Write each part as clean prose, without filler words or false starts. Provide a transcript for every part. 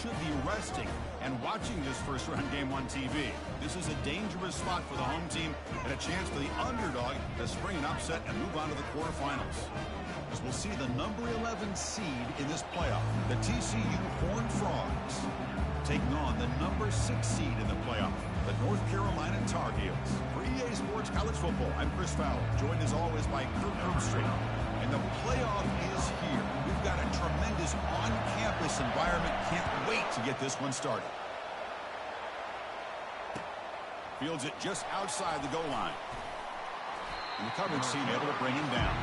should be resting and watching this first-round game on TV. This is a dangerous spot for the home team and a chance for the underdog to spring an upset and move on to the quarterfinals. As we'll see the number 11 seed in this playoff, the TCU Horned Frogs, taking on the number 6 seed in the playoff, the North Carolina Tar Heels. For EA Sports College Football, I'm Chris Fowler, joined as always by Kirk Herbstreit. And the playoff is here. We've got a tremendous on-campus environment. Can't wait to get this one started. Fields it just outside the goal line. And the coverage team able to bring him down.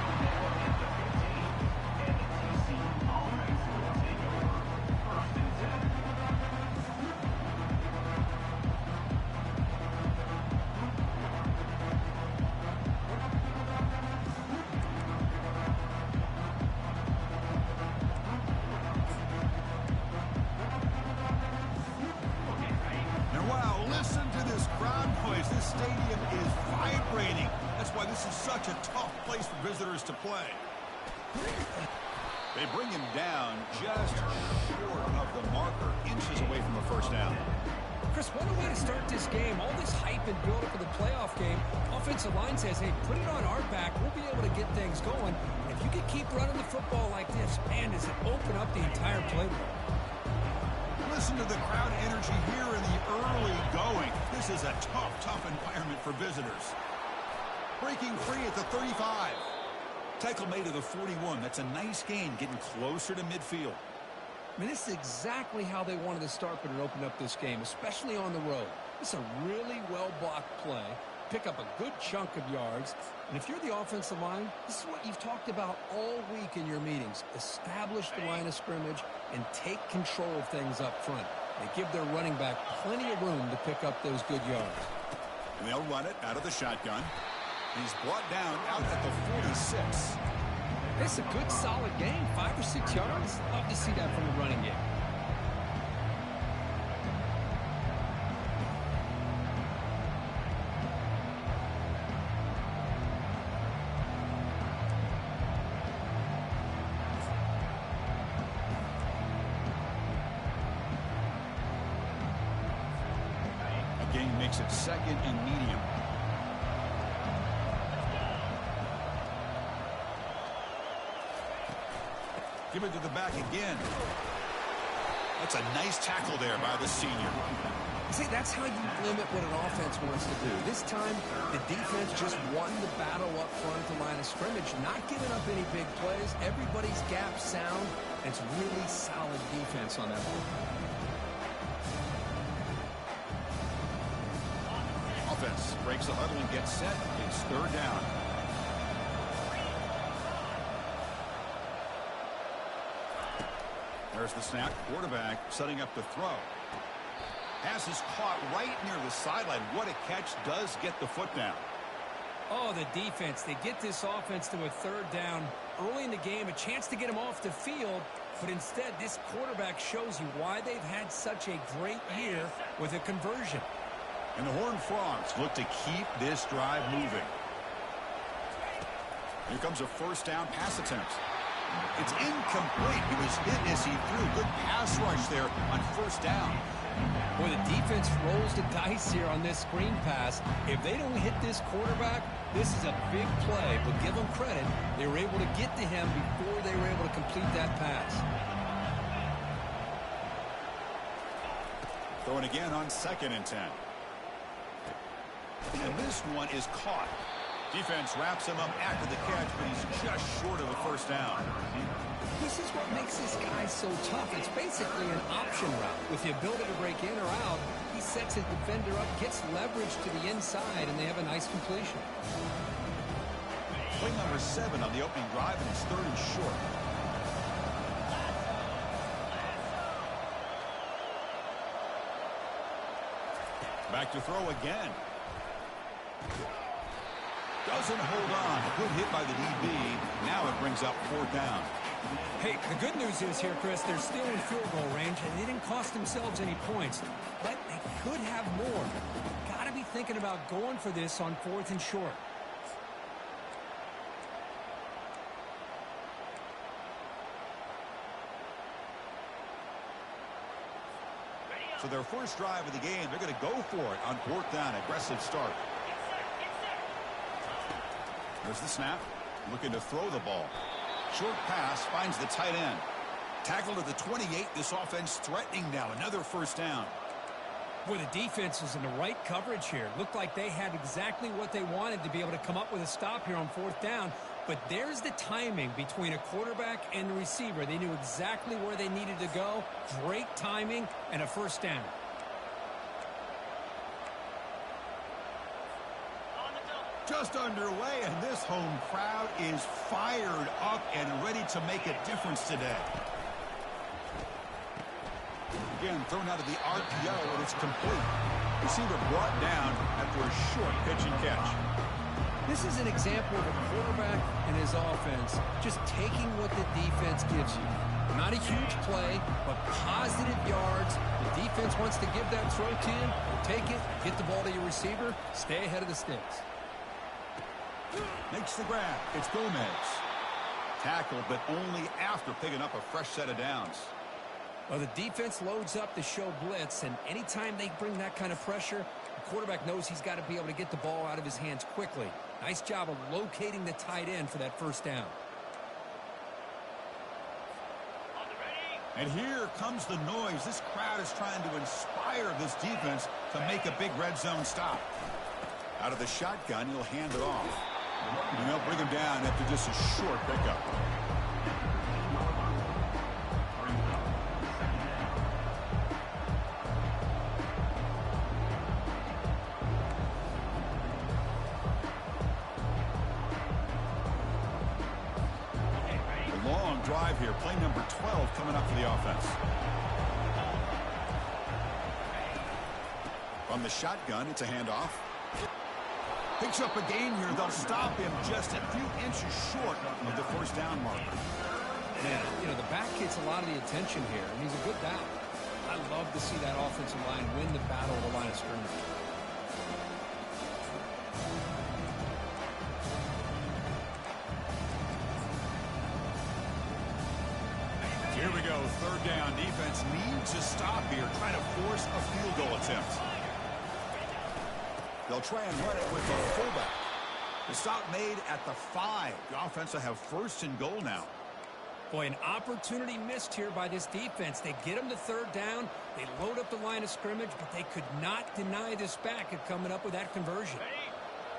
Such a tough place for visitors to play. They bring him down just short of the marker, inches away from a first down. Chris, what a way to start this game. All this hype and build-up for the playoff game. Offensive line says, hey, put it on our back. We'll be able to get things going. And if you can keep running the football like this, man, does it open up the entire playbook. Listen to the crowd energy here in the early going. This is a tough environment for visitors. Breaking free at the 35. Tackle made to the 41. That's a nice gain, getting closer to midfield. I mean, this is exactly how they wanted to start when it opened up this game, especially on the road. It's a really well-blocked play. Pick up a good chunk of yards. And if you're the offensive line, this is what you've talked about all week in your meetings. Establish the line of scrimmage and take control of things up front. They give their running back plenty of room to pick up those good yards. And they'll run it out of the shotgun. He's brought down out at the 46. It's a good, solid game. 5 or 6 yards. Love to see that from the running game. A gain makes it second and medium. Give it to the back again. That's a nice tackle there by the senior. See, that's how you limit what an offense wants to do. This time, the defense just won the battle up front at the line of scrimmage, not giving up any big plays. Everybody's gap sound, and it's really solid defense on that one. Offense breaks the huddle and gets set. It's third down. There's the snap. Quarterback setting up the throw. Pass is caught right near the sideline. What a catch. Does get the foot down. Oh, the defense. They get this offense to a third down early in the game. A chance to get them off the field. But instead, this quarterback shows you why they've had such a great year with a conversion. And the Horned Frogs look to keep this drive moving. Here comes a first down pass attempt. It's incomplete. He was hit as he threw. Good pass rush there on first down. Boy, the defense rolls the dice here on this screen pass. If they don't hit this quarterback, this is a big play. But give them credit. They were able to get to him before they were able to complete that pass. Throwing again on 2nd and 10. And this one is caught. Defense wraps him up after the catch, but he's just short of a first down. This is what makes this guy so tough. It's basically an option route. With the ability to break in or out, he sets his defender up, gets leverage to the inside, and they have a nice completion. Play number 7 on the opening drive, and it's third and short. Back to throw again. Doesn't hold on. Good hit by the DB. Now it brings up 4th down. Hey, the good news is here, Chris, they're still in field goal range, and they didn't cost themselves any points. But they could have more. Got to be thinking about going for this on 4th and short. for their first drive of the game. They're going to go for it on 4th down. Aggressive start. There's the snap. Looking to throw the ball. Short pass finds the tight end. Tackled at the 28. This offense threatening now. Another first down. Boy, the defense is in the right coverage here. Looked like they had exactly what they wanted to be able to come up with a stop here on 4th down. But there's the timing between a quarterback and the receiver. They knew exactly where they needed to go. Great timing and a first down. Just underway, and this home crowd is fired up and ready to make a difference today. Again, thrown out of the RPO, and it's complete. Receiver brought down after a short pitch and catch. This is an example of a quarterback and his offense just taking what the defense gives you. Not a huge play, but positive yards. The defense wants to give that throw to you. Take it, get the ball to your receiver, stay ahead of the sticks. Makes the grab. It's Gomez. Tackle, but only after picking up a fresh set of downs. Well, the defense loads up to show blitz, and anytime they bring that kind of pressure, the quarterback knows he's got to be able to get the ball out of his hands quickly. Nice job of locating the tight end for that first down. And here comes the noise. This crowd is trying to inspire this defense to make a big red zone stop. Out of the shotgun, he'll hand it off. And they'll bring him down after just a short pickup. A long drive here. Play number 12 coming up for the offense. From the shotgun, it's a handoff. Picks up a gain here. They'll stop him just a few inches short of the first down marker. Yeah, you know, the back gets a lot of the attention here, and he's a good back. I love to see that offensive line win the battle of the line of scrimmage. Here we go. 3rd down. Defense needs a stop here, trying to force a field goal attempt. They'll try and run it with the fullback. The stop made at the 5. The offense will have 1st and goal now. Boy, an opportunity missed here by this defense. They get them to 3rd down. They load up the line of scrimmage, but they could not deny this back of coming up with that conversion.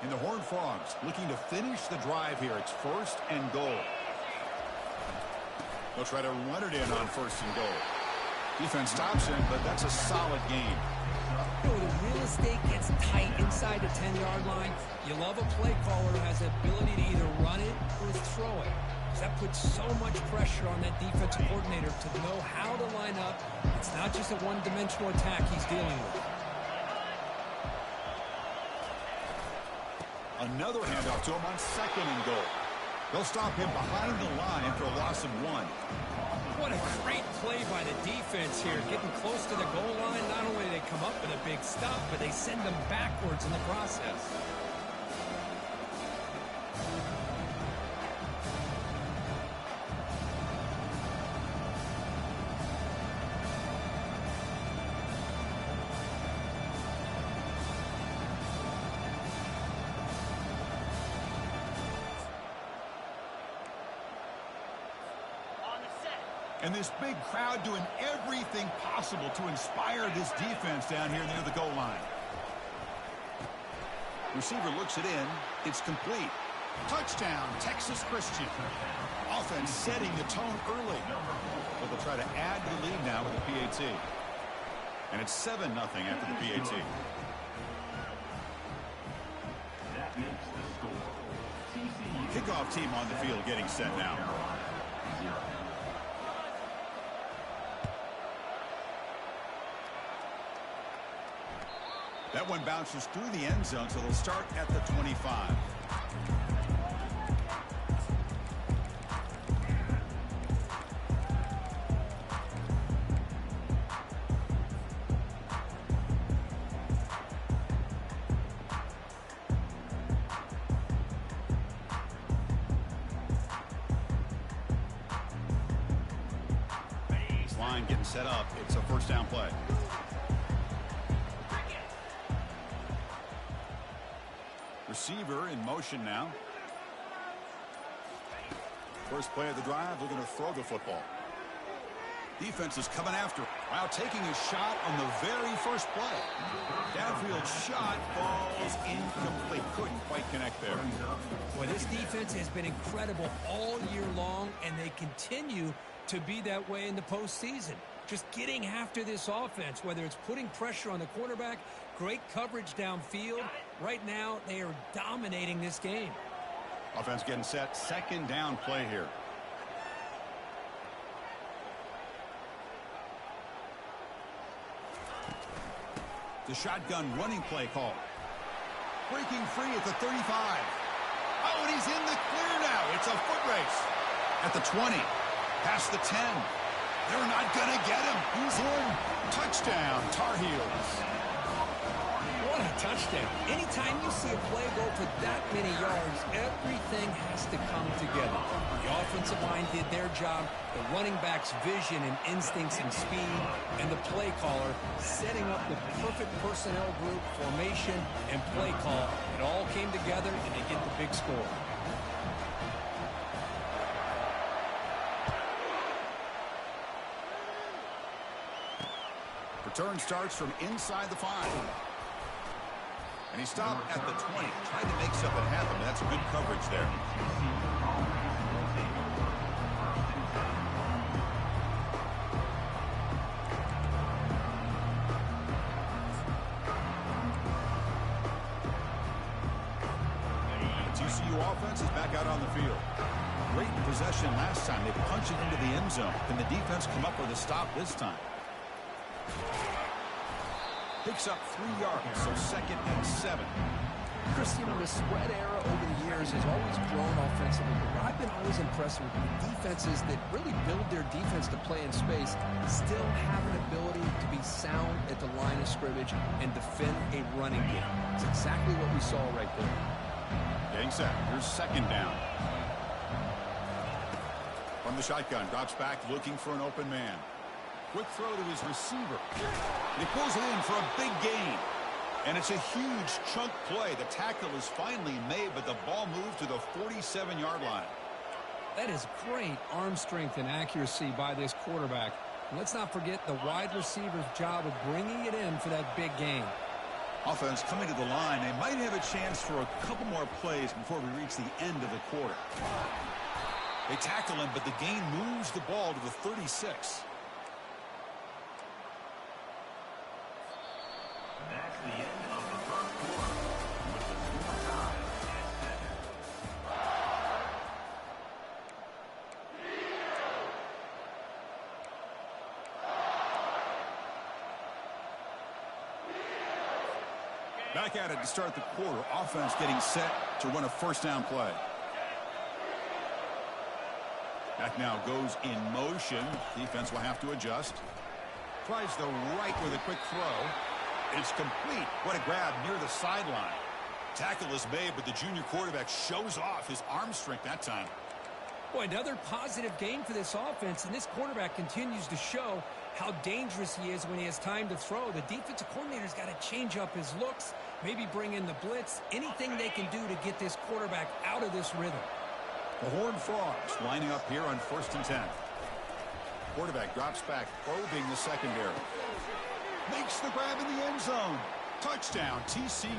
And the Horned Frogs looking to finish the drive here. It's 1st and goal. They'll try to run it in on 1st and goal. Defense stops him, but that's a solid gain. You know, the real estate gets tight inside the 10-yard line. You love a play caller who has the ability to either run it or throw it. That puts so much pressure on that defensive coordinator to know how to line up. It's not just a one-dimensional attack he's dealing with. Another handoff to him on 2nd and goal. They'll stop him behind the line for a loss of 1. What a great play by the defense here. Getting close to the goal line, not only do they come up with a big stop, but they send them backwards in the process. And this big crowd doing everything possible to inspire this defense down here near the goal line. Receiver looks it in. It's complete. Touchdown, Texas Christian. Offense setting the tone early. But they'll try to add to the lead now with the PAT. And it's 7-0 after the PAT. Kickoff team on the field getting set now. That one bounces through the end zone, so they'll start at the 25. This line getting set up. It's a 1st down play. Receiver in motion now. First play of the drive, they're going to throw the football. Defense is coming after it. Wow, taking a shot on the very first play. Downfield shot falls incomplete. Couldn't quite connect there. Boy, this defense has been incredible all year long, and they continue to be that way in the postseason. Just getting after this offense, whether it's putting pressure on the quarterback, great coverage downfield. Right now, they are dominating this game. Offense getting set. Second down play here. The shotgun running play call. Breaking free at the 35. Oh, and he's in the clear now. It's a foot race. At the 20. Past the 10. They're not going to get him. He's in. Touchdown, Tar Heels. What a touchdown. Anytime you see a play go for that many yards, everything has to come together. The offensive line did their job, the running back's vision and instincts and speed, and the play caller setting up the perfect personnel group, formation, and play call. It all came together, and they get the big score. Return starts from inside the 5. And he stopped at the 20. Tried to make something happen. That's good coverage there. The TCU offense is back out on the field. Great possession last time. They punched it into the end zone. Can the defense come up with a stop this time? Picks up 3 yards, so 2nd and 7. Chris, you know, the spread era over the years has always grown offensively, but I've been always impressed with defenses that really build their defense to play in space, still have an ability to be sound at the line of scrimmage and defend a running game. It's exactly what we saw right there. Getting set. Here's 2nd down. From the shotgun, drops back looking for an open man. Quick throw to his receiver. And he pulls it in for a big gain. And it's a huge chunk play. The tackle is finally made, but the ball moved to the 47-yard line. That is great arm strength and accuracy by this quarterback. And let's not forget the wide receiver's job of bringing it in for that big gain. Offense coming to the line. They might have a chance for a couple more plays before we reach the end of the quarter. They tackle him, but the gain moves the ball to the 36. That's the end of the first quarter. With the score tied at 7. Back at it to start the quarter. Offense getting set to run a first down play. Back now goes in motion. Defense will have to adjust. Tries the right with a quick throw. It's complete. What a grab near the sideline. Tackle is made, but the junior quarterback shows off his arm strength that time. Boy, another positive game for this offense, and this quarterback continues to show how dangerous he is when he has time to throw. The defensive coordinator's got to change up his looks, maybe bring in the blitz, anything they can do to get this quarterback out of this rhythm. The Horned Frogs lining up here on 1st and 10. Quarterback drops back, probing the secondary. Makes the grab in the end zone. Touchdown, TCU.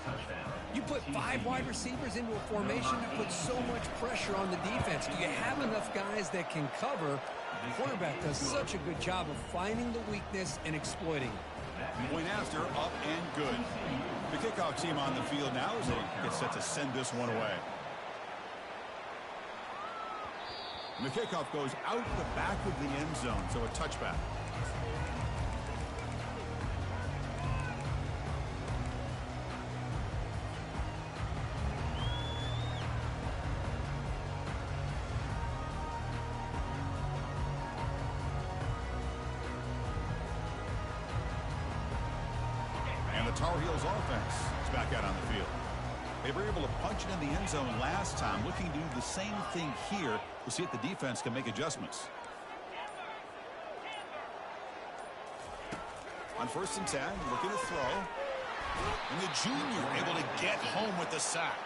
Touchdown. You put 5 wide receivers into a formation to put so much pressure on the defense. Do you have enough guys that can cover? The quarterback does such a good job of finding the weakness and exploiting it. Point after, up and good. The kickoff team on the field now as they get set to send this one away. And the kickoff goes out the back of the end zone, so a touchback. And the Tar Heels offense is back out on the field. They were able to punch it in the end zone last time. Looking to do the same thing here. We'll see if the defense can make adjustments. On 1st and 10, looking to throw. And the junior able to get home with the sack.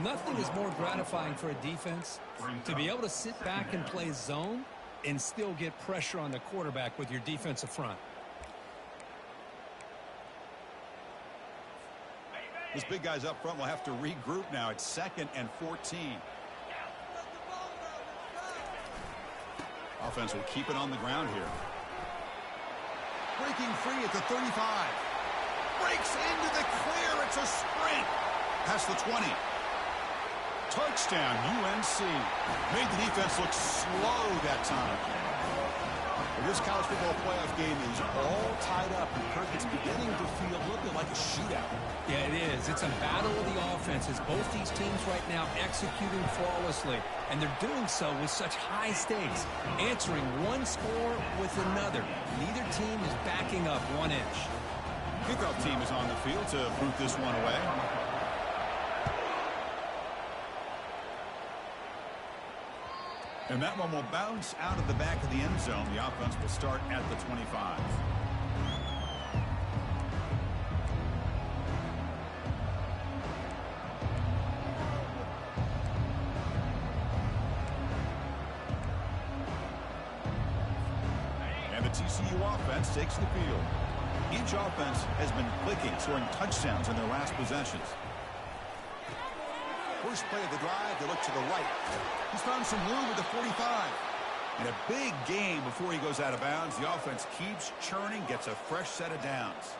Nothing is more gratifying for a defense to be able to sit back and play zone and still get pressure on the quarterback with your defensive front. This big guy's up front will have to regroup now. It's 2nd and 14. Offense will keep it on the ground here. Breaking free at the 35. Breaks into the clear. It's a sprint. Past the 20. Touchdown, UNC. Made the defense look slow that time. Well, this college football playoff game is all tied up. And Kirk, it's beginning to feel a little bit like a shootout. Yeah, it is. It's a battle of the offenses. Both these teams right now executing flawlessly. And they're doing so with such high stakes. Answering one score with another. Neither team is backing up 1 inch. Kickoff team is on the field to boot this one away. And that one will bounce out of the back of the end zone. The offense will start at the 25. And the TCU offense takes the field. Each offense has been clicking, scoring touchdowns in their last possessions. First play of the drive, they look to the right. He's found some room at the 45. And a big game before he goes out of bounds. The offense keeps churning, gets a fresh set of downs.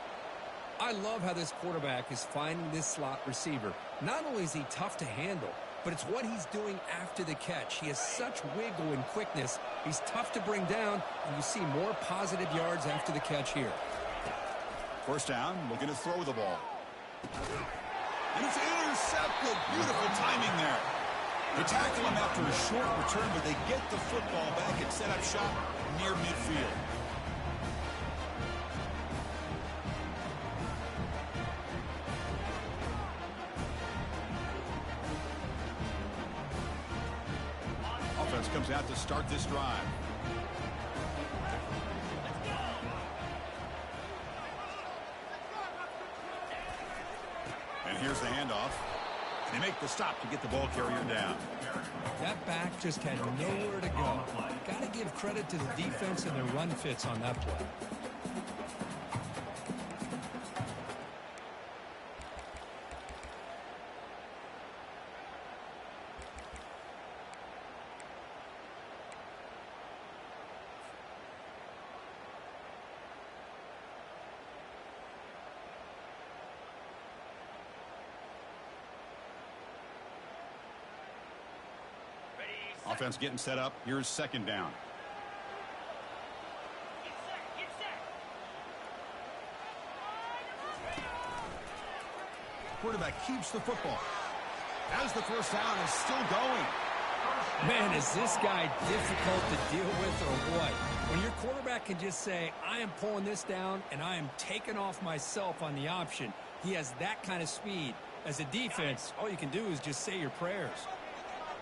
I love how this quarterback is finding this slot receiver. Not only is he tough to handle, but it's what he's doing after the catch. He has such wiggle and quickness. He's tough to bring down, and you see more positive yards after the catch here. First down, looking to throw the ball. And it's intercepted. Beautiful timing there. They tackle him after a short return, but they get the football back and set up shop near midfield. Offense comes out to start this drive. And here's the handoff. And they make the stop to get the ball carrier down. That back just had nowhere to go. Got to give credit to the defense and their run fits on that play. Offense getting set up. Here's second down. Quarterback keeps the football. As the first down is still going. Man, is this guy difficult to deal with or what? When your quarterback can just say, I am pulling this down and I am taking off myself on the option. He has that kind of speed. As a defense, all you can do is just say your prayers.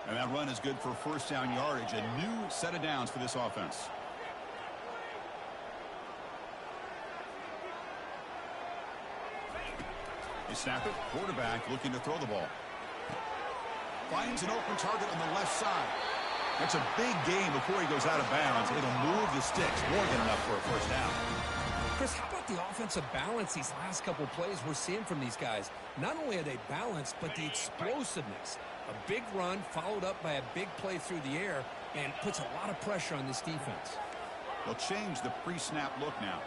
And that run is good for first down yardage. A new set of downs for this offense. They snap it. Quarterback looking to throw the ball. Finds an open target on the left side. That's a big gain before he goes out of bounds. It'll move the sticks. More than enough for a first down. Chris, how about the offensive balance these last couple plays we're seeing from these guys? Not only are they balanced, but the explosiveness. A big run followed up by a big play through the air and puts a lot of pressure on this defense. They'll change the pre-snap look now.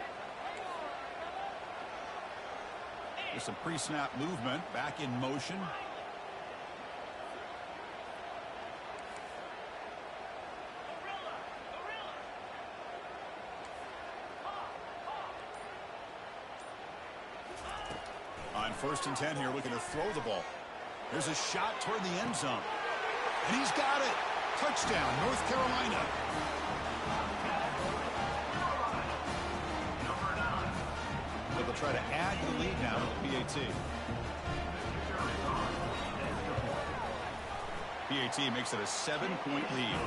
There's some pre-snap movement. Back in motion. On 1st and 10 here, looking to throw the ball. There's a shot toward the end zone. And he's got it. Touchdown, North Carolina. So they'll try to add to the lead now with the PAT. PAT makes it a 7-point lead.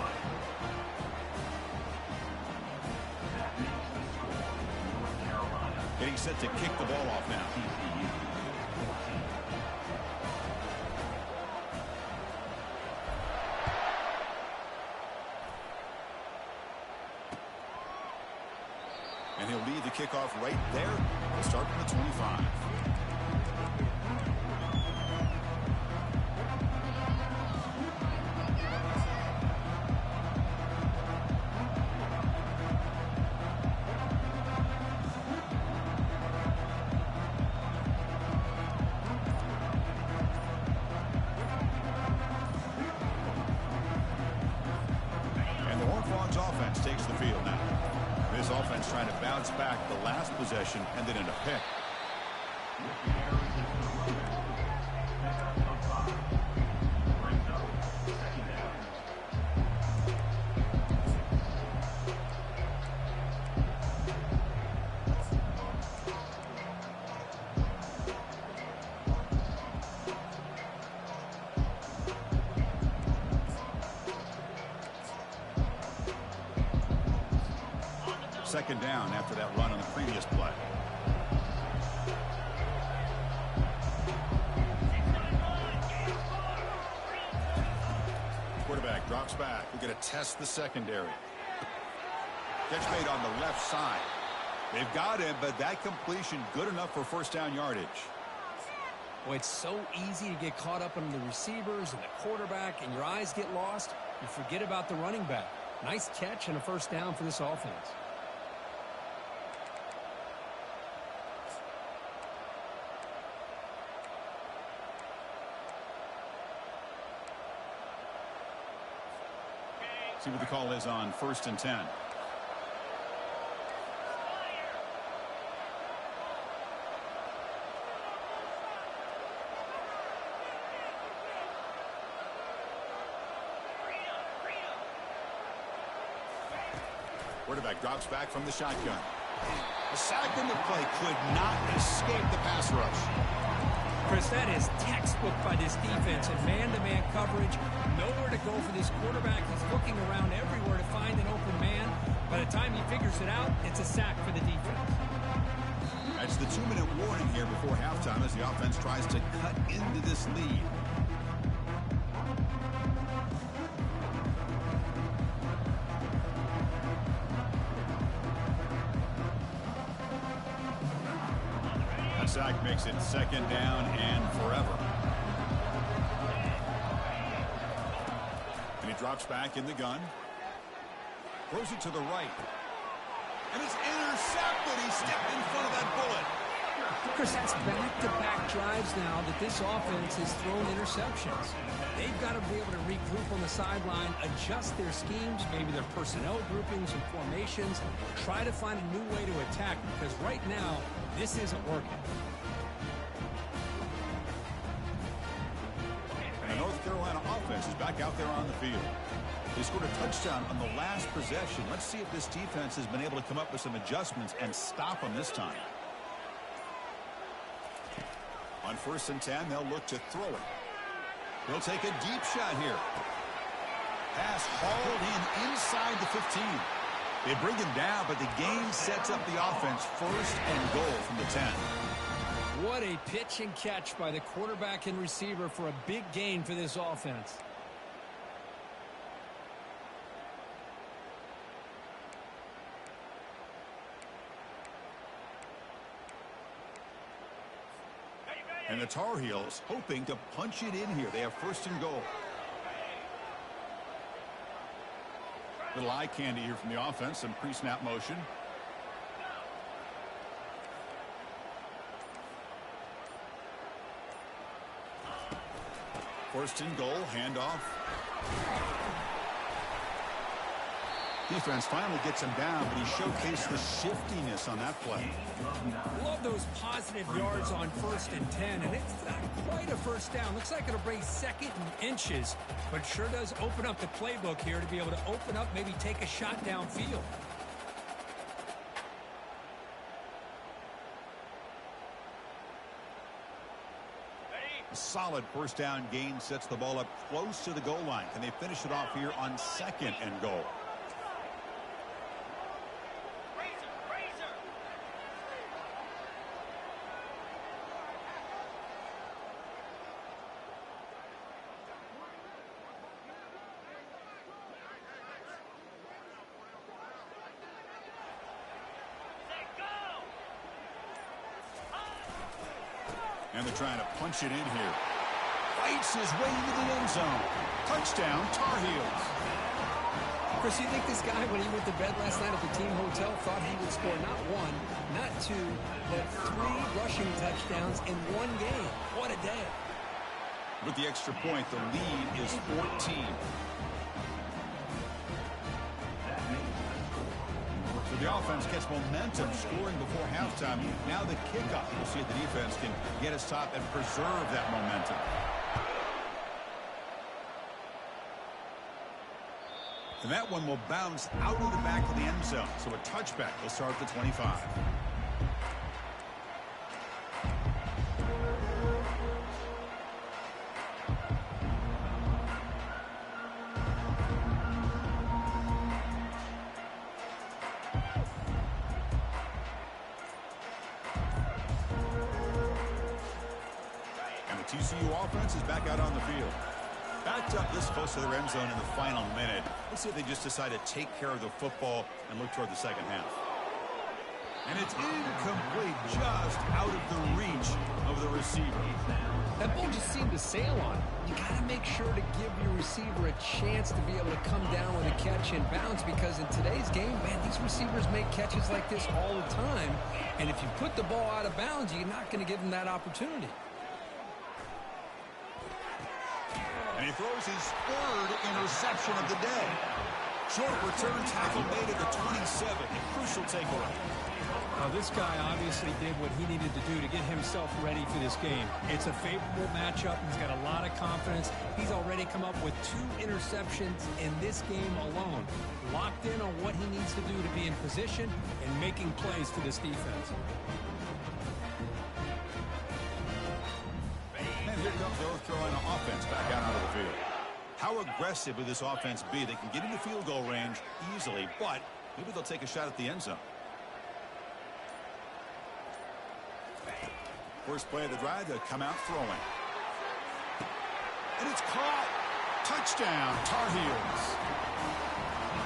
Getting set to kick the ball off now. And he'll lead the kickoff right there. We'll start from the 25. And the Horned Frogs offense takes the field now. This offense trying to bounce back. The last possession ended in a pick. Second down after that run on the previous play. Quarterback drops back. We're going to test the secondary. Catch made on the left side. They've got him, but that completion good enough for first down yardage. Well, it's so easy to get caught up in the receivers and the quarterback, and your eyes get lost. You forget about the running back. Nice catch and a first down for this offense. See what the call is on 1st and 10. Quarterback drops back from the shotgun. A sack in the play could not escape the pass rush. Chris, that is textbook by this defense in man-to-man coverage. Nowhere to go for this quarterback. He's looking around everywhere to find an open man. By the time he figures it out, it's a sack for the defense. That's the 2-minute warning here before halftime as the offense tries to cut into this lead. That sack makes it second down and forever. And he drops back in the gun. Throws it to the right. And it's intercepted. He stepped in front of that bullet. Chris, that's back-to-back drives now that this offense has thrown interceptions. They've got to be able to regroup on the sideline, adjust their schemes, maybe their personnel groupings and formations, try to find a new way to attack, because right now, this isn't working. And the North Carolina offense is back out there on the field. They scored a touchdown on the last possession. Let's see if this defense has been able to come up with some adjustments and stop them this time. On 1st and 10, they'll look to throw it. They'll take a deep shot here. Pass hauled in inside the 15. They bring him down, but the game sets up the offense 1st and goal from the 10. What a pitch and catch by the quarterback and receiver for a big gain for this offense. And the Tar Heels hoping to punch it in here. They have 1st and goal. Little eye candy here from the offense. Some pre-snap motion. First and goal, handoff. Defense finally gets him down, but he showcased the shiftiness on that play. Love those positive yards on 1st and 10, and it's not quite a first down. Looks like it'll bring 2nd and inches, but sure does open up the playbook here to be able to open up, maybe take a shot downfield. A solid first down gain sets the ball up close to the goal line. Can they finish it off here on 2nd and goal? And they're trying to punch it in here. Fights his way into the end zone. Touchdown, Tar Heels. Chris, you think this guy, when he went to bed last night at the team hotel, thought he would score not one, not two, but 3 rushing touchdowns in one game? What a day. With the extra point, the lead is 14. So the offense gets momentum, scoring before halftime. Now the kickoff. We'll see if the defense can get his top and preserve that momentum. And that one will bounce out of the back of the end zone. So a touchback will start at the 25. And the TCU offense is back out on the field. Backed up this close to their end zone in the final minute. Let's see if they just decide to take care of the football and look toward the second half. And it's incomplete, just out of the reach of the receiver. That ball just seemed to sail on. You got to make sure to give your receiver a chance to be able to come down with a catch and bounce, because in today's game, man, these receivers make catches like this all the time. And if you put the ball out of bounds, you're not going to give them that opportunity. And he throws his 3rd interception of the day. Short return tackle made at the 27. A crucial takeaway. Well, this guy obviously did what he needed to do to get himself ready for this game. It's a favorable matchup. He's got a lot of confidence. He's already come up with 2 interceptions in this game alone. Locked in on what he needs to do to be in position and making plays to this defense. And here comes North Carolina offense back out onto the field. How aggressive will this offense be? They can get into field goal range easily, but maybe they'll take a shot at the end zone. First play of the drive, they'll come out throwing. And it's caught. Touchdown, Tar Heels.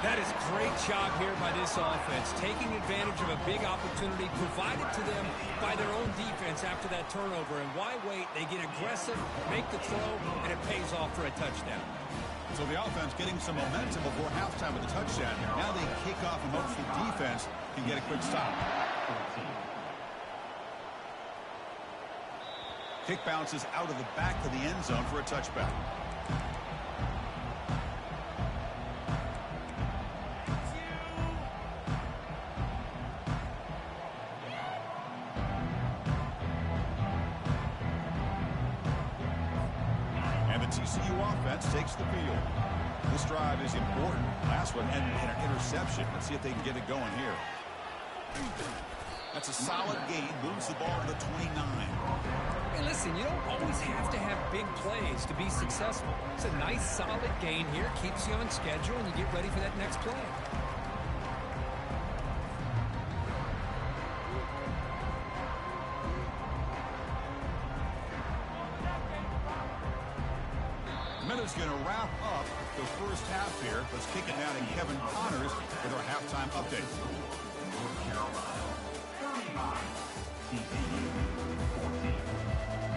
That is great job here by this offense, taking advantage of a big opportunity provided to them by their own defense after that turnover. And why wait? They get aggressive, make the throw, and it pays off for a touchdown. So the offense getting some momentum before halftime with a touchdown. Now they kick off and hope the defense can get a quick stop. Kick bounces out of the back of the end zone for a touchback. And the TCU offense takes the field. This drive is important. Last one ended in an interception. Let's see if they can get it going here. That's a solid gain. Moves the ball to the 29. Hey, listen, you don't always have to have big plays to be successful. It's a nice, solid gain here. Keeps you on schedule, and you get ready for that next play. Minute's going to wrap up the first half here. Let's kick it down to Kevin Connors with our halftime update.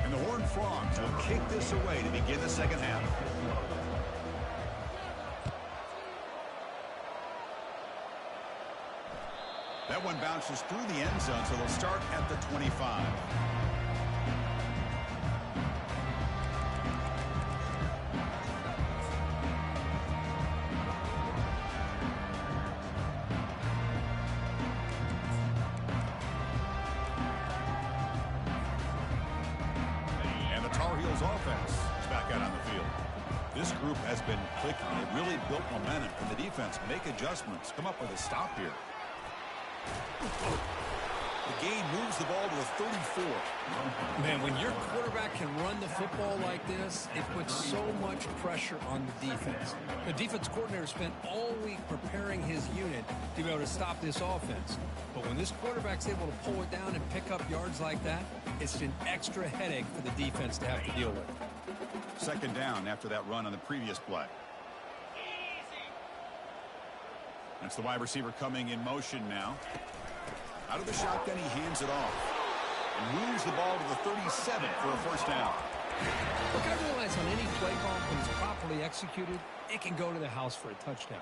And the Horned Frogs will kick this away to begin the second half. That one bounces through the end zone, so they'll start at the 25. Offense is back out on the field. This group has been clicking. It really built momentum. Can the defense make adjustments? Come up with a stop here. The game moves the ball to the 34. Man, when your quarterback can run the football like this, it puts so much pressure on the defense. The defense coordinator spent all week preparing his unit to be able to stop this offense. But when this quarterback's able to pull it down and pick up yards like that, it's an extra headache for the defense to have to deal with. Second down after that run on the previous play. That's the wide receiver coming in motion now. Out of the shotgun, he hands it off. And moves the ball to the 37 for a first down. Look, I realize on any play call, when it's properly executed, it can go to the house for a touchdown.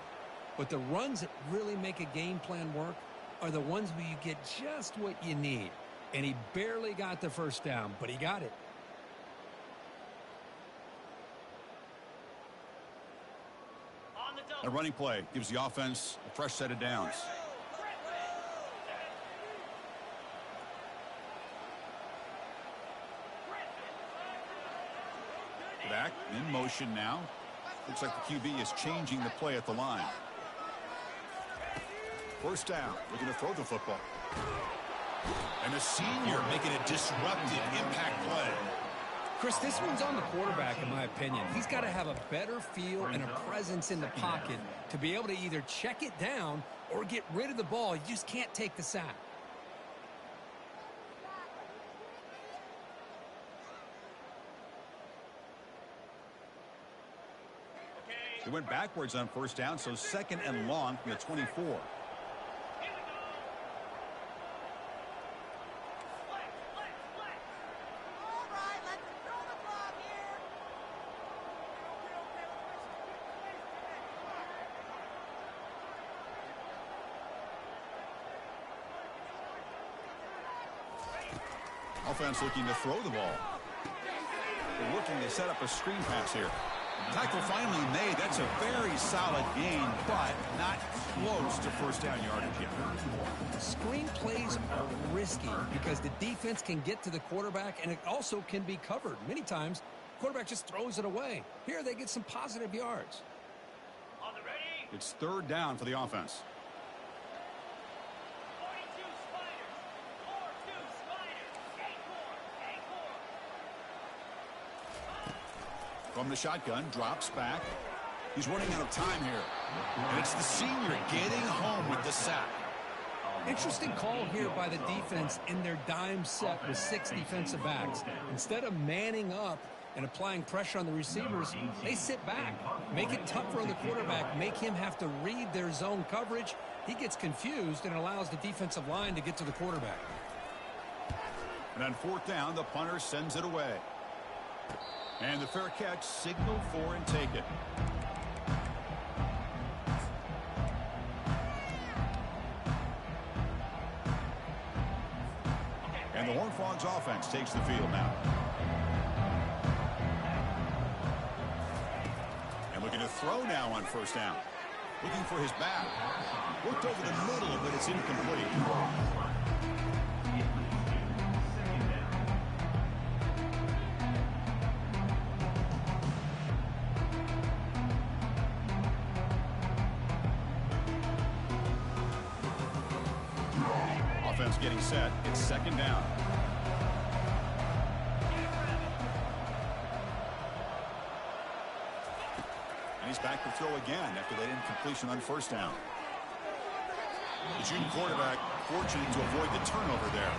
But the runs that really make a game plan work are the ones where you get just what you need. And he barely got the first down, but he got it. A running play gives the offense a fresh set of downs. Back in motion now. Looks like the QB is changing the play at the line. First down, looking to throw the football. And the senior making a disruptive impact play. Chris, this one's on the quarterback, in my opinion. He's got to have a better feel and a presence in the pocket to be able to either check it down or get rid of the ball. You just can't take the sack. He went backwards on first down, so second and long from the 24. Offense looking to throw the ball. They're looking to set up a screen pass here. Tackle finally made. That's a very solid gain, but not close to first down yardage yet. Screen plays are risky because the defense can get to the quarterback, and it also can be covered. Many times, the quarterback just throws it away. Here, they get some positive yards. It's third down for the offense. From the shotgun, drops back. He's running out of time here. And it's the senior getting home with the sack. Interesting call here by the defense in their dime set with 6 defensive backs. Instead of manning up and applying pressure on the receivers, they sit back, make it tougher on the quarterback, make him have to read their zone coverage. He gets confused and allows the defensive line to get to the quarterback. And on fourth down, the punter sends it away. And the fair catch, signal for and take it. And the Horned Frogs offense takes the field now. And looking to throw now on first down. Looking for his back. Worked over the middle, but it's incomplete. Offense getting set. It's second down. And he's back to throw again after that incompletion on first down. The junior quarterback fortunate to avoid the turnover there.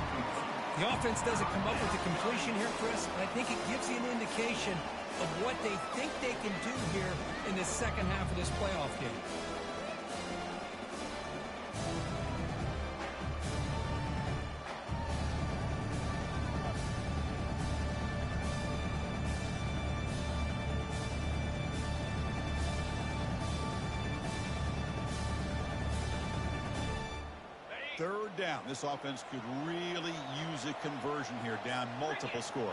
The offense doesn't come up with the completion here, Chris, but I think it gives you an indication of what they think they can do here in the second half of this playoff game. Third down. This offense could really use a conversion here, down multiple scores.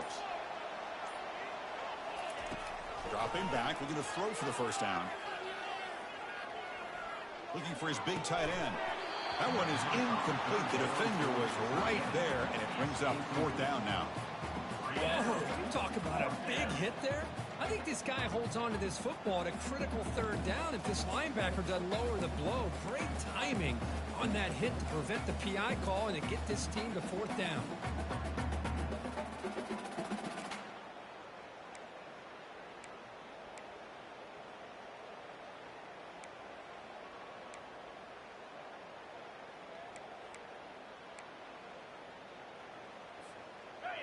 Dropping back, looking to throw for the first down. Looking for his big tight end. That one is incomplete. The defender was right there, and it brings up fourth down now. Whoa, you talk about a big hit there. I think this guy holds on to this football at a critical third down if this linebacker doesn't lower the blow. Great timing on that hit to prevent the PI call and to get this team to fourth down.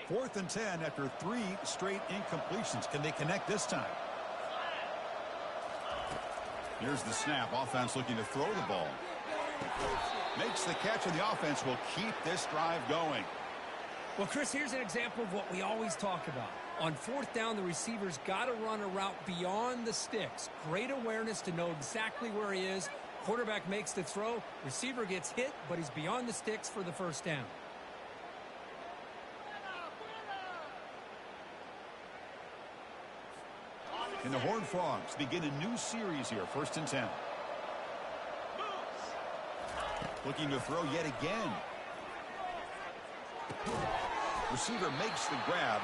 Fourth and 10 after 3 straight incompletions. Can they connect this time? Here's the snap. Offense looking to throw the ball. Makes the catch, and the offense will keep this drive going. Well, Chris, here's an example of what we always talk about. On fourth down, the receiver's got to run a route beyond the sticks. Great awareness to know exactly where he is. Quarterback makes the throw. Receiver gets hit, but he's beyond the sticks for the first down. And the Horned Frogs begin a new series here, 1st and 10. Looking to throw yet again. Receiver makes the grab.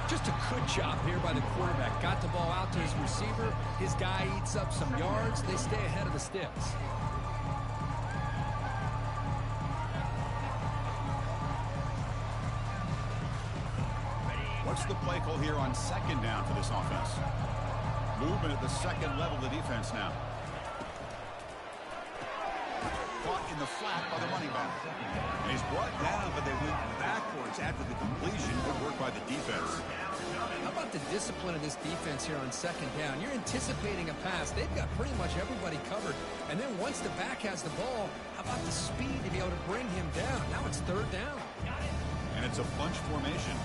Just a good job here by the quarterback. Got the ball out to his receiver. His guy eats up some yards. They stay ahead of the sticks. What's the play call here on 2nd down for this offense? Movement at the second level of the defense now. Caught in the flat by the running back. And he's brought down, but they went backwards after the completion. Good work by the defense. How about the discipline of this defense here on 2nd down? You're anticipating a pass. They've got pretty much everybody covered. And then once the back has the ball, how about the speed to be able to bring him down? Now it's 3rd down. And it's a bunch formation.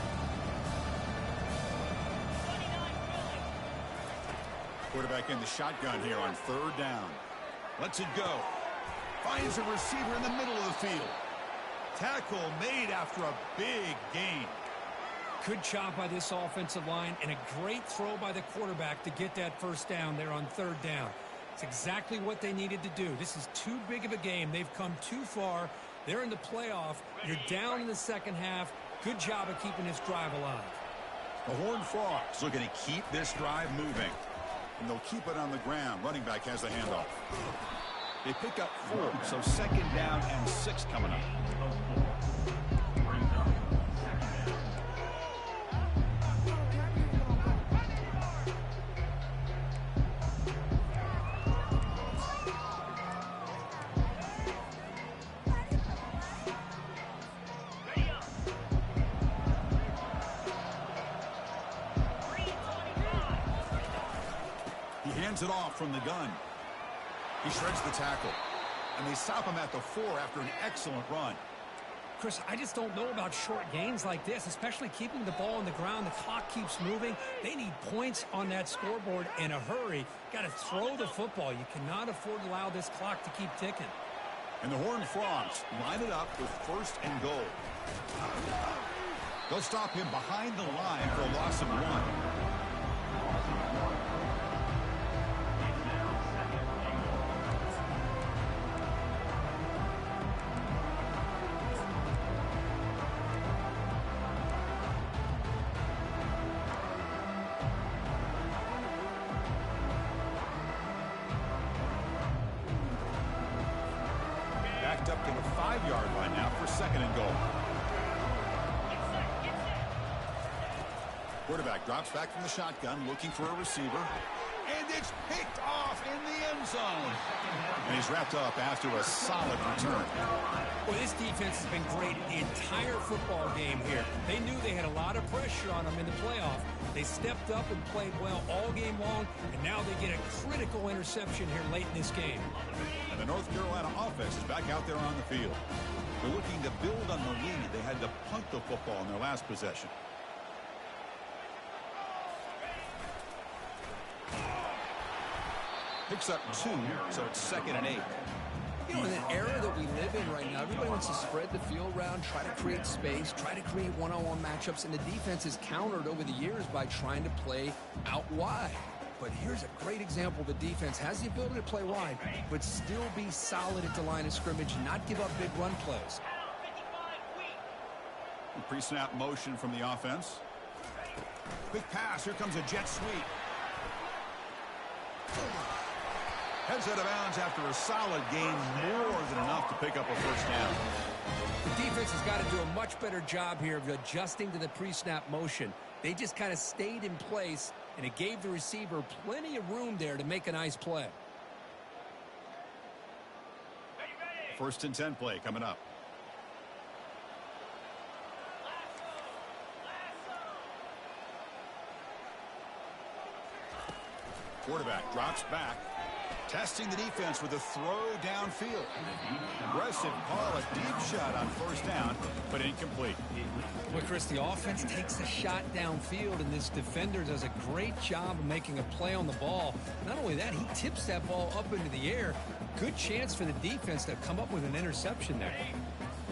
Quarterback in the shotgun here on 3rd down. Lets it go. Finds a receiver in the middle of the field. Tackle made after a big gain. Good job by this offensive line and a great throw by the quarterback to get that first down there on 3rd down. It's exactly what they needed to do. This is too big of a game. They've come too far. They're in the playoff. You're down in the second half. Good job of keeping this drive alive. The Horned Frogs looking to keep this drive moving. And they'll keep it on the ground. Running back has the handoff. They pick up 4, so 2nd down and 6 coming up. He hands it off from the gun. He shreds the tackle. And they stop him at the 4 after an excellent run. Chris, I just don't know about short gains like this, especially keeping the ball on the ground. The clock keeps moving. They need points on that scoreboard in a hurry. Got to throw the football. You cannot afford to allow this clock to keep ticking. And the Horned Frogs line it up with 1st and goal. They'll stop him behind the line for a loss of 1. Up to the 5-yard line now for 2nd and goal. Quarterback drops back from the shotgun, looking for a receiver. And it's picked off in the end zone. And he's wrapped up after a solid return. Well, this defense has been great the entire football game here. They knew they had a lot of pressure on them in the playoff. They stepped up and played well all game long, and now they get a critical interception here late in this game. And the North Carolina offense is back out there on the field. They're looking to build on the lead. They had to punt the football in their last possession. Picks up 2, so it's 2nd and 8. You know, in an era that we live in right now, everybody wants to spread the field around, try to create space, try to create one-on-one matchups, and the defense is countered over the years by trying to play out wide. But here's a great example. The defense has the ability to play wide, but still be solid at the line of scrimmage and not give up big run plays. Pre-snap motion from the offense. Quick pass. Here comes a jet sweep. Heads out of bounds after a solid gain, more than enough to pick up a first down. The defense has got to do a much better job here of adjusting to the pre-snap motion. They just kind of stayed in place, and it gave the receiver plenty of room there to make a nice play. 1st and 10 play coming up. Quarterback drops back. Testing the defense with a throw downfield. Aggressive call, a deep shot on first down, but incomplete. Well, Chris, the offense takes the shot downfield, and this defender does a great job of making a play on the ball. Not only that, he tips that ball up into the air. Good chance for the defense to come up with an interception there.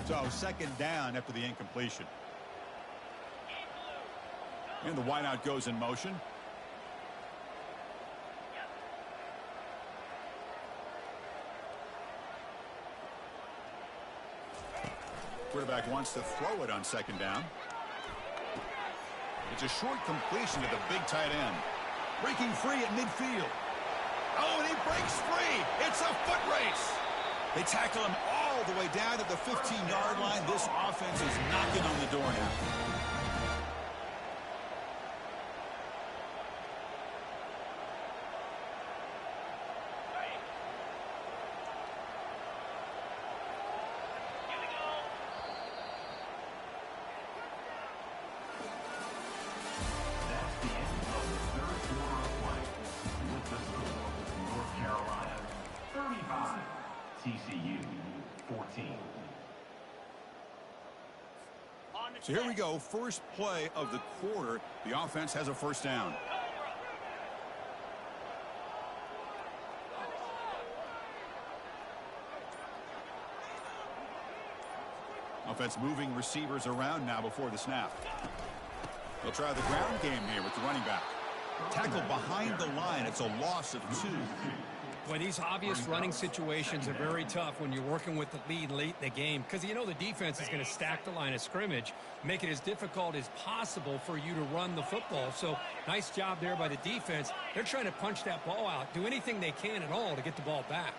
So second down after the incompletion. And the wideout goes in motion. Quarterback wants to throw it on second down. It's a short completion to the big tight end. Breaking free at midfield. Oh, and he breaks free. It's a foot race. They tackle him all the way down to the 15-yard line. This offense is knocking on the door now. So here we go, first play of the quarter. The offense has a first down. Offense moving receivers around now before the snap. They'll try the ground game here with the running back. Tackled behind the line. It's a loss of 2. Well, these obvious running situations are very tough when you're working with the lead late in the game, because you know the defense is going to stack the line of scrimmage, make it as difficult as possible for you to run the football. So nice job there by the defense. They're trying to punch that ball out, do anything they can at all to get the ball back.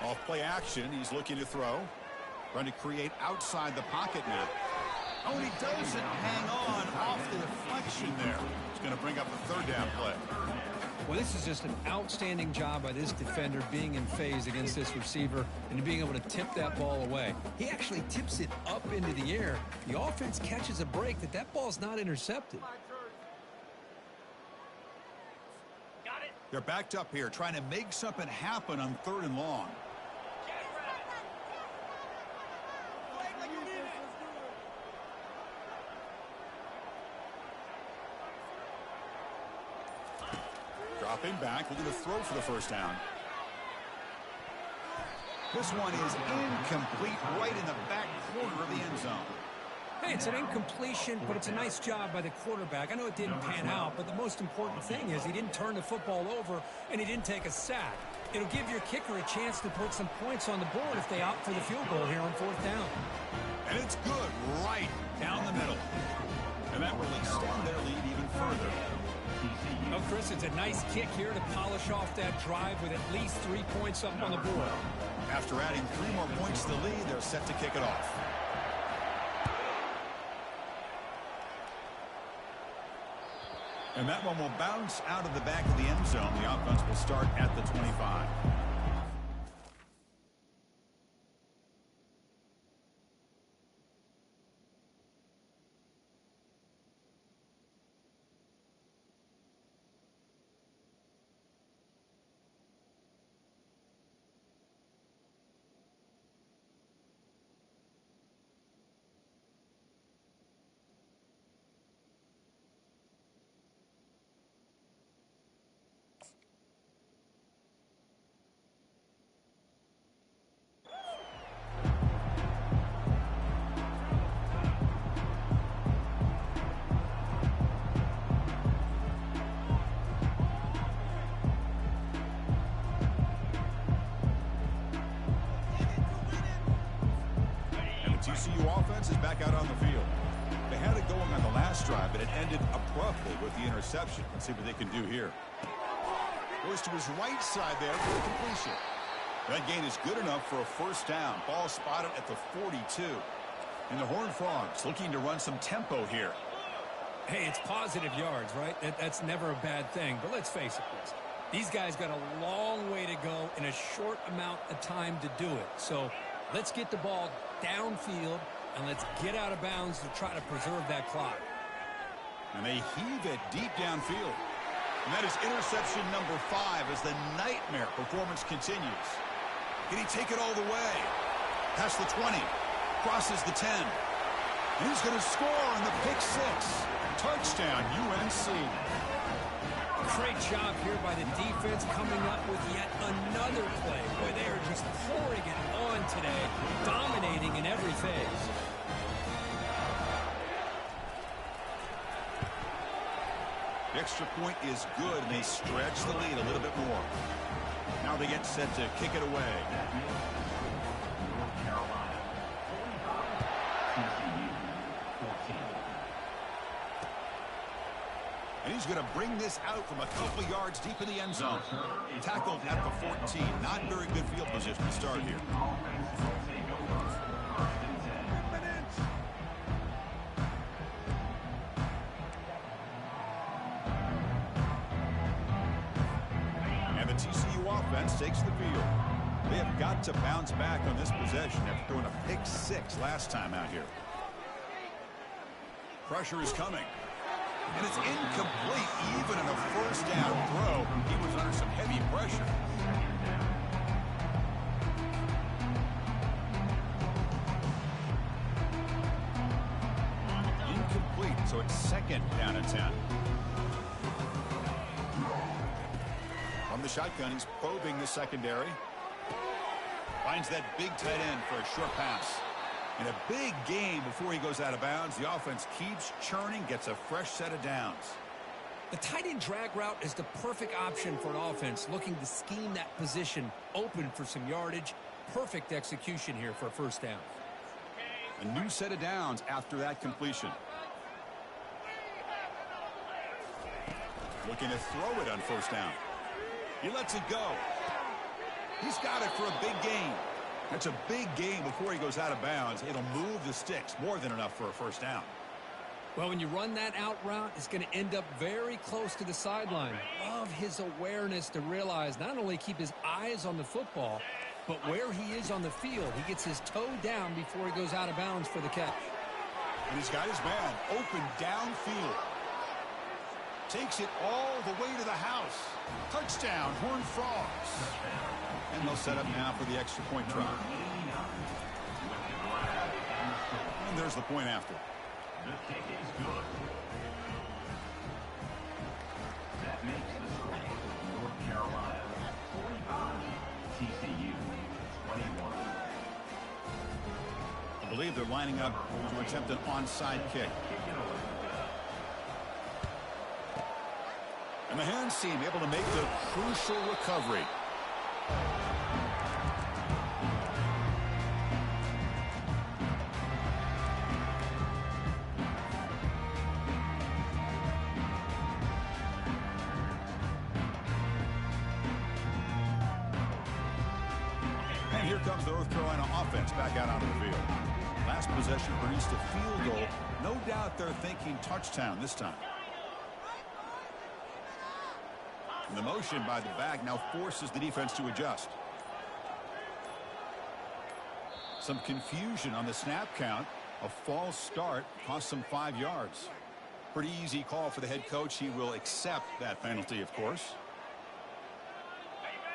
Off play action, he's looking to throw. Trying to create outside the pocket now. Oh, and he doesn't hang on off the deflection there. He's going to bring up a third down play. Well, this is just an outstanding job by this defender being in phase against this receiver and being able to tip that ball away. He actually tips it up into the air. The offense catches a break that ball's not intercepted. They're backed up here trying to make something happen on 3rd and long. Dropping back, looking to throw for the first down. This one is incomplete, right in the back corner of the end zone. Hey, it's an incompletion, but it's a nice job by the quarterback. I know it didn't pan out, but the most important thing is he didn't turn the football over and he didn't take a sack. It'll give your kicker a chance to put some points on the board if they opt for the field goal here on 4th down. And it's good right down the middle. And that will extend their lead even further. Oh, Chris, it's a nice kick here to polish off that drive with at least 3 points up on the board. After adding 3 more points to the lead, they're set to kick it off. And that one will bounce out of the back of the end zone. The offense will start at the 25. TCU offense is back out on the field. They had it going on the last drive, but it ended abruptly with the interception. Let's see what they can do here. Goes to his right side there for the completion. That gain is good enough for a first down. Ball spotted at the 42. And the Horned Frogs looking to run some tempo here. Hey, it's positive yards, right? That's never a bad thing. But let's face it, Chris. These guys got a long way to go in a short amount of time to do it. So let's get the ball downfield and let's get out of bounds to try to preserve that clock. And they heave it deep downfield. And that is interception number 5 as the nightmare performance continues. Can he take it all the way? Past the 20. Crosses the 10. And he's going to score on the pick 6. Touchdown, UNC. Great job here by the defense coming up with yet another play. Boy, they are just pouring it on today, dominating in every phase. The extra point is good, and they stretch the lead a little bit more. Now they get set to kick it away. North Carolina, 45, TCU, 14. And he's going to bring this out from a couple yards deep in the end zone. Tackled at the 14. Not very good field position to start here. And the TCU offense takes the field. They have got to bounce back on this possession after throwing a pick 6 last time out here. Pressure is coming. And it's incomplete even in a first down throw. He was under some heavy pressure. Incomplete, so it's second down and 10. From the shotgun, he's probing the secondary. Finds that big tight end for a short pass. In a big game before he goes out of bounds, the offense keeps churning, gets a fresh set of downs. The tight end drag route is the perfect option for an offense looking to scheme that position open for some yardage. Perfect execution here for a first down. A new set of downs after that completion. Looking to throw it on first down. He lets it go. He's got it for a big gain. That's a big gain before he goes out of bounds. It'll move the sticks more than enough for a first down. Well, when you run that out route, it's going to end up very close to the sideline. Love his awareness to realize not only keep his eyes on the football, but where he is on the field. He gets his toe down before he goes out of bounds for the catch. And he's got his man open downfield. Takes it all the way to the house. Touchdown, Horned Frogs. And they'll set up now for the extra point try. And there's the point after. The kick is good. That makes the score North Carolina 45, TCU 21. I believe they're lining up to attempt an onside kick. And the hands team able to make the crucial recovery. And here comes the North Carolina offense back out onto the field. Last possession produced a field goal. No doubt they're thinking touchdown this time. And the motion by the back now forces the defense to adjust. Some confusion on the snap count. A false start cost them 5 yards. Pretty easy call for the head coach. He will accept that penalty, of course.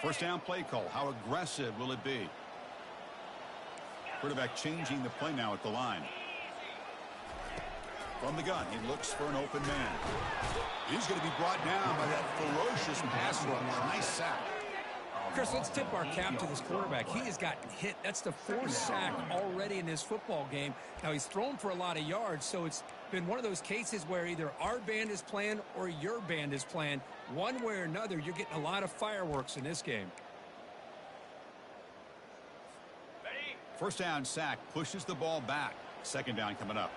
First down play call. How aggressive will it be? Quarterback changing the play now at the line. From the gun, he looks for an open man. He's going to be brought down by that ferocious pass rush. Nice sack. Chris, let's tip our cap to this quarterback. He has gotten hit. That's the 4th sack already in this football game. Now, he's thrown for a lot of yards, so it's been one of those cases where either our band is playing or your band is playing. One way or another, you're getting a lot of fireworks in this game. First down sack pushes the ball back. Second down coming up.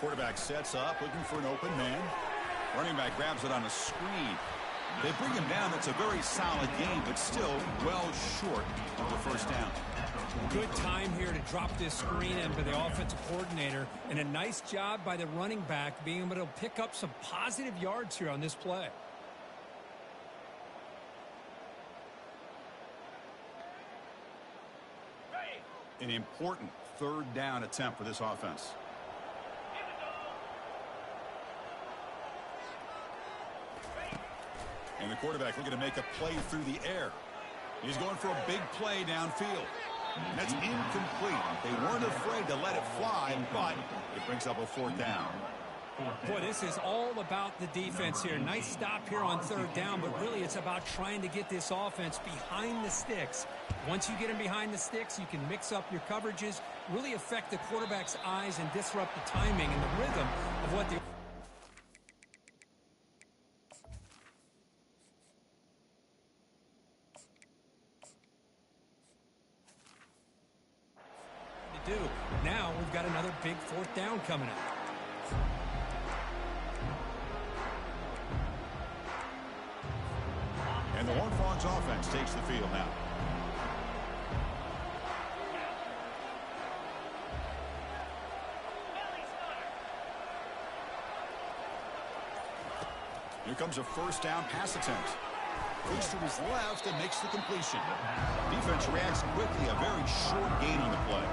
Quarterback sets up, looking for an open man. Running back grabs it on a screen. They bring him down. That's a very solid game, but still well short of the first down. Good time here to drop this screen in by the offensive coordinator, and a nice job by the running back being able to pick up some positive yards here on this play. An important third down attempt for this offense. And the quarterback looking to make a play through the air. He's going for a big play downfield. And that's incomplete. They weren't afraid to let it fly, but it brings up a fourth down. Boy, this is all about the defense here. Nice stop here on third down, but really it's about trying to get this offense behind the sticks. Once you get them behind the sticks, you can mix up your coverages, really affect the quarterback's eyes and disrupt the timing and the rhythm of what they do. Now we've got another big fourth down coming up. And the Horned Frogs offense takes the field now. Here comes a first down pass attempt. Goes to his left and makes the completion. Defense reacts quickly. A very short gain on the play.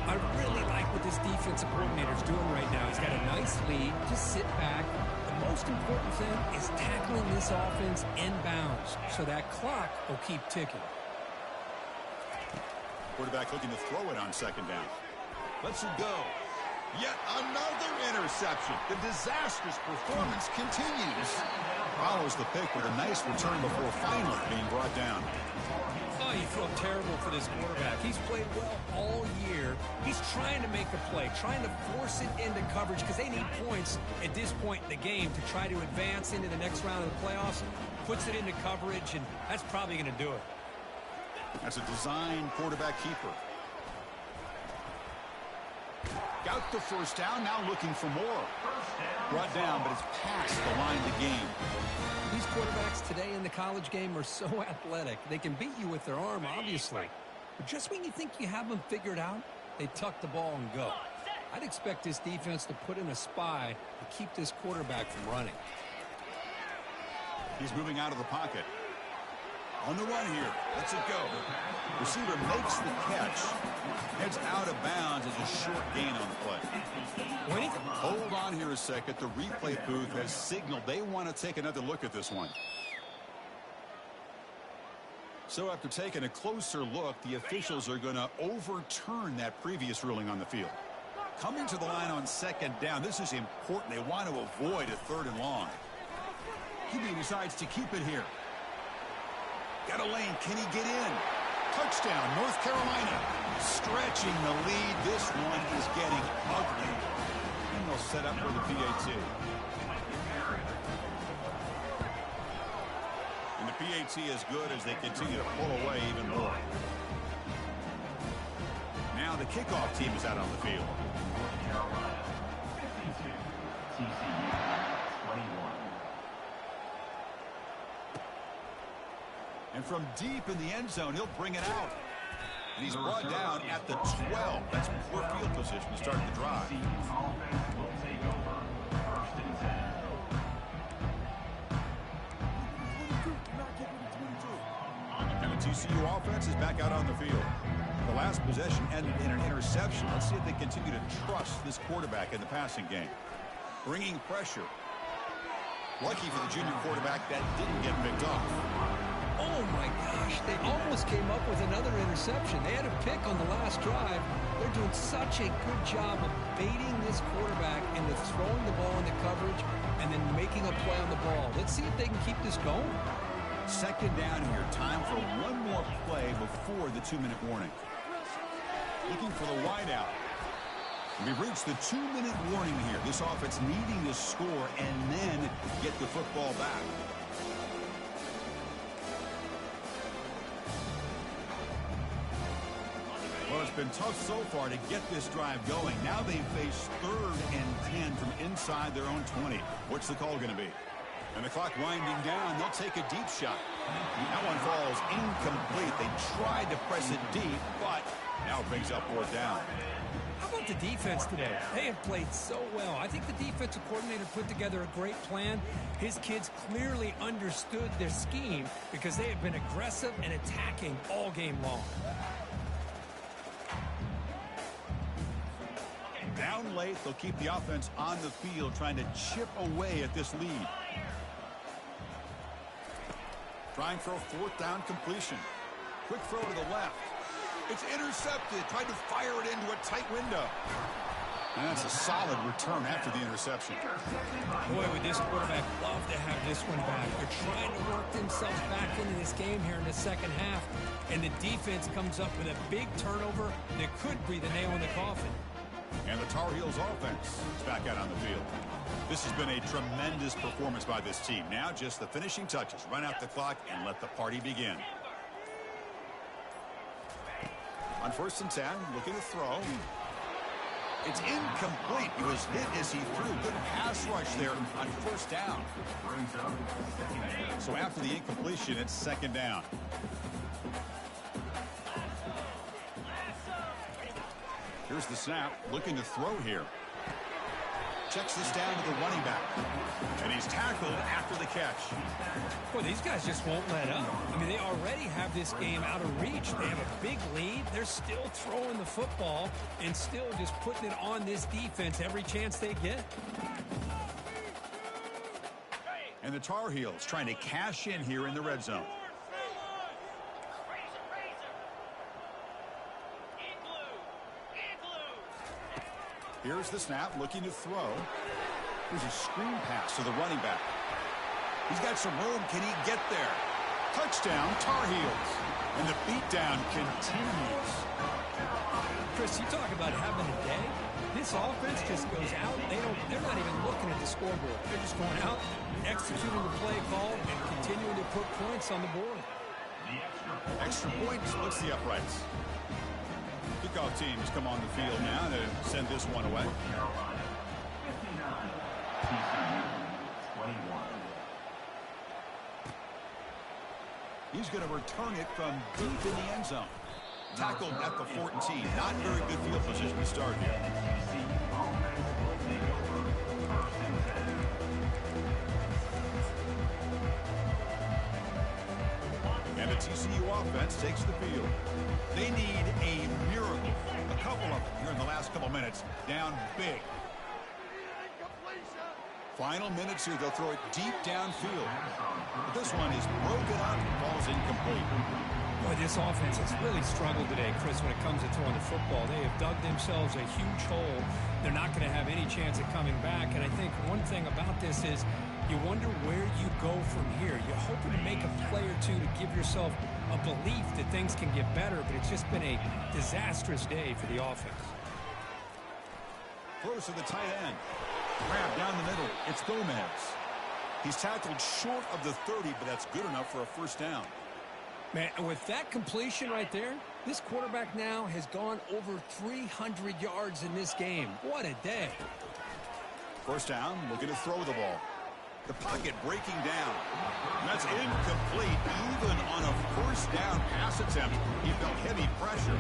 I really like what this defensive coordinator is doing right now. He's got a nice lead. Just sit back. The most important thing is tackling this offense inbounds so that clock will keep ticking. Quarterback looking to throw it on second down. Lets it go. Yet another interception. The disastrous performance continues. Follows the pick with a nice return before finally being brought down. Oh, you feel terrible for this quarterback. He's played well all year. He's trying to make a play, trying to force it into coverage because they need points at this point in the game to try to advance into the next round of the playoffs. Puts it into coverage, and that's probably going to do it. That's a design quarterback keeper. Got the first down, now looking for more. Brought down, but it's past the line to gain. These quarterbacks today in the college game are so athletic. They can beat you with their arm, obviously. But just when you think you have them figured out, they tuck the ball and go. I'd expect this defense to put in a spy to keep this quarterback from running. He's moving out of the pocket. On the run here. Lets it go. Receiver makes the catch. Heads out of bounds as a short gain on the play. Hold on here a second. The replay booth has signaled they want to take another look at this one. So after taking a closer look, the officials are going to overturn that previous ruling on the field. Coming to the line on second down. This is important. They want to avoid a third and long. QB decides to keep it here. Got a lane. Can he get in? Touchdown, North Carolina. Stretching the lead. This one is getting ugly. And they'll set up for the PAT. And the PAT is good as they continue to pull away even more. Now the kickoff team is out on the field. North Carolina, 52. TCU, 21. And from deep in the end zone, he'll bring it out. And he's brought down at the 12. That's poor field position to start the drive. Offense will take over. First and 10. And the TCU offense is back out on the field. The last possession ended in an interception. Let's see if they continue to trust this quarterback in the passing game. Bringing pressure. Lucky for the junior quarterback that didn't get picked off. Oh, my gosh. They almost came up with another interception. They had a pick on the last drive. They're doing such a good job of baiting this quarterback into throwing the ball into coverage and then making a play on the ball. Let's see if they can keep this going. Second down here. Time for one more play before the 2-minute warning. Looking for the wideout. We've reached the 2-minute warning here. This offense needing to score and then get the football back. Well, it's been tough so far to get this drive going. Now they face 3rd and 10 from inside their own 20. What's the call going to be? And the clock winding down. They'll take a deep shot. That one falls incomplete. They tried to press it deep, but now it brings up 4th down. How about the defense today? They have played so well. I think the defensive coordinator put together a great plan. His kids clearly understood their scheme because they have been aggressive and attacking all game long. Down late, they'll keep the offense on the field, trying to chip away at this lead. Trying for a fourth down completion. Quick throw to the left. It's intercepted. Tried to fire it into a tight window. And that's a solid return after the interception. Boy, would this quarterback love to have this one back. They're trying to work themselves back into this game here in the second half. And the defense comes up with a big turnover that could be the nail in the coffin. And the Tar Heels offense is back out on the field. This has been a tremendous performance by this team. Now just the finishing touches. Run out the clock and let the party begin. On 1st and 10, looking to throw. It's incomplete. He was hit as he threw. Good pass rush there on 1st down. So after the incompletion, it's 2nd down. Here's the snap. Looking to throw here. Checks this down to the running back. And he's tackled after the catch. Boy, these guys just won't let up. I mean, they already have this game out of reach. They have a big lead. They're still throwing the football and still just putting it on this defense every chance they get. And the Tar Heels trying to cash in here in the red zone. Here's the snap, looking to throw. Here's a screen pass to the running back. He's got some room. Can he get there? Touchdown, Tar Heels. And the beatdown continues. Chris, you talk about having a day. This offense just goes out. They're not even looking at the scoreboard. They're just going out, executing the play call, and continuing to put points on the board. Extra point splits the uprights. Kickoff teams come on the field now to send this one away. He's going to return it from deep in the end zone. Tackled at the 14. Not very good field position to start here. And the TCU offense takes the field. They need a miracle. A couple of them here in the last couple minutes. Down big. Final minutes here. They'll throw it deep downfield. But this one is broken up and falls incomplete. Boy, this offense has really struggled today, Chris, when it comes to throwing the football. They have dug themselves a huge hole. They're not going to have any chance of coming back. And I think one thing about this is you wonder where you go from here. You're hoping to make a play or two to give yourself a belief that things can get better, but it's just been a disastrous day for the offense. Throws to the tight end. Grab down the middle. It's Gomez. He's tackled short of the 30, but that's good enough for a 1st down. Man, with that completion right there, this quarterback now has gone over 300 yards in this game. What a day. 1st down, looking to throw the ball. The pocket breaking down. And that's incomplete. Even on a 1st down pass attempt, he felt heavy pressure.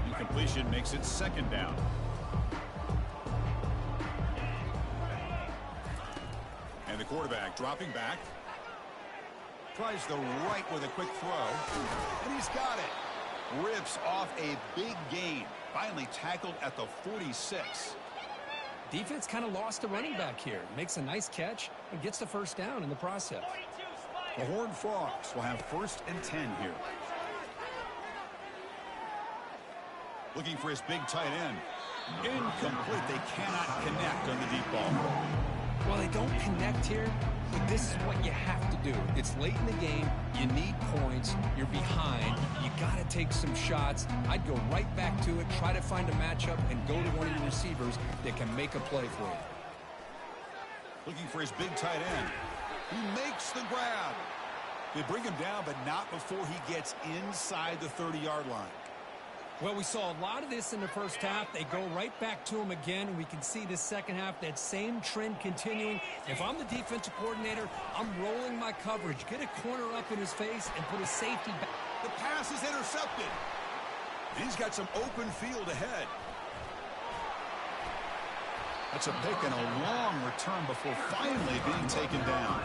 Incompletion makes it 2nd down. And the quarterback dropping back. Tries the right with a quick throw. And he's got it. Rips off a big gain. Finally tackled at the 46. Defense kind of lost the running back here. Makes a nice catch and gets the 1st down in the process. The Horned Frogs will have 1st and 10 here. Looking for his big tight end. Incomplete. They cannot connect on the deep ball. Well, they don't connect here, but this is what you have to do. It's late in the game. You need points. You're behind. You got to take some shots. I'd go right back to it, try to find a matchup, and go to one of your receivers that can make a play for you. Looking for his big tight end. He makes the grab. They bring him down, but not before he gets inside the 30-yard line. Well, we saw a lot of this in the 1st half. They go right back to him again, and we can see this 2nd half, that same trend continuing. If I'm the defensive coordinator, I'm rolling my coverage. Get a corner up in his face and put a safety back. The pass is intercepted. And he's got some open field ahead. That's a pick and a long return before finally being taken down.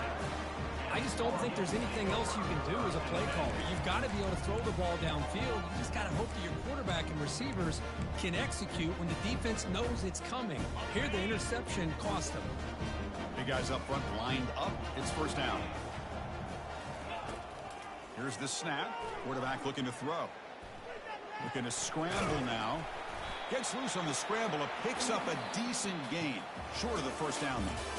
I just don't think there's anything else you can do as a play caller. You've got to be able to throw the ball downfield. You just got to hope that your quarterback and receivers can execute when the defense knows it's coming. Here, the interception cost them. Big guys up front lined up. It's first down. Here's the snap. Quarterback looking to throw. Looking to scramble now. Gets loose on the scramble. It picks up a decent gain. Short of the first down, though.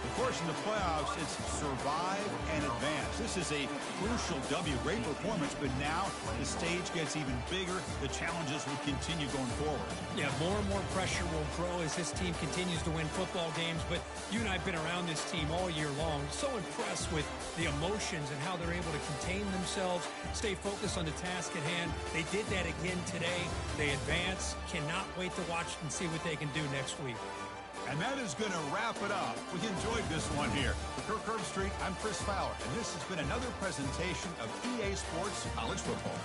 Of course, in the playoffs, it's survive and advance. This is a crucial W. Great performance, but now the stage gets even bigger. The challenges will continue going forward. Yeah, more and more pressure will grow as this team continues to win football games. But you and I have been around this team all year long. So impressed with the emotions and how they're able to contain themselves, stay focused on the task at hand. They did that again today. They advance. Cannot wait to watch and see what they can do next week. And that is going to wrap it up. We enjoyed this one here. For Kirk Herbstreit, I'm Chris Fowler, and this has been another presentation of EA Sports College Football.